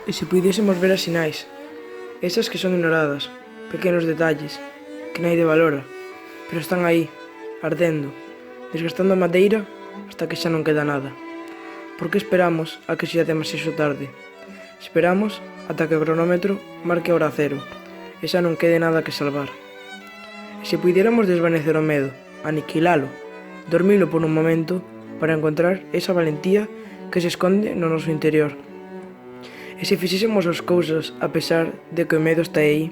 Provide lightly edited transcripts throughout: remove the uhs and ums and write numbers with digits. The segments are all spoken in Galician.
E se pudiésemos ver as sinais, esas que son ignoradas, pequenos detalles, que naide valora, pero están aí, ardendo, desgastando a madeira hasta que xa non queda nada. Por que esperamos a que xa demasiado tarde? Esperamos ata que o cronómetro marque a hora cero e xa non quede nada que salvar. E se pudiéramos desvanecer o medo, aniquilalo, dormilo por un momento para encontrar esa valentía que se esconde no noso interior. E se fixésemos as cousas a pesar de que o medo está aí,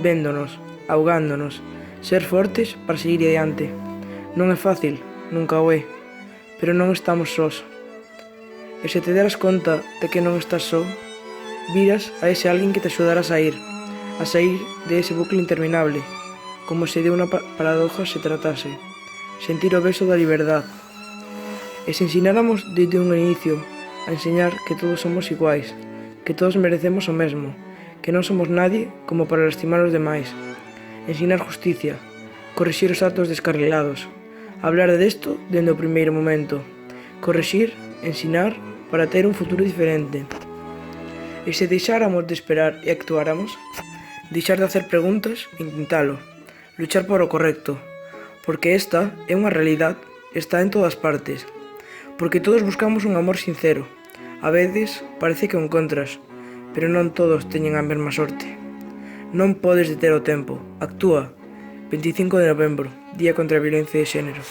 véndonos, ahogándonos, ser fortes para seguir adiante. Non é fácil, nunca o é, pero non estamos sós. E se te deras conta de que non estás só, viras a ese alguén que te axudará a sair de ese bucle interminable, como se de unha paradoja se tratase, sentir o beso da liberdade. E se ensináramos desde un inicio a enseñar que todos somos iguais, que todos merecemos o mesmo, que non somos nadie como para lastimar os demais, ensinar justicia, corrixir os actos descarrilados, hablar desto dende o primeiro momento, corrixir, ensinar para ter un futuro diferente. E se deixáramos de esperar e actuáramos, deixar de hacer preguntas e intentalo, luchar por o correcto, porque esta é unha realidade, está en todas partes, porque todos buscamos un amor sincero. A veces parece que o encontras, pero non todos teñen a mesma sorte. Non podes deter o tempo, actúa. 25 de novembro, Día contra a Violencia de Xénero.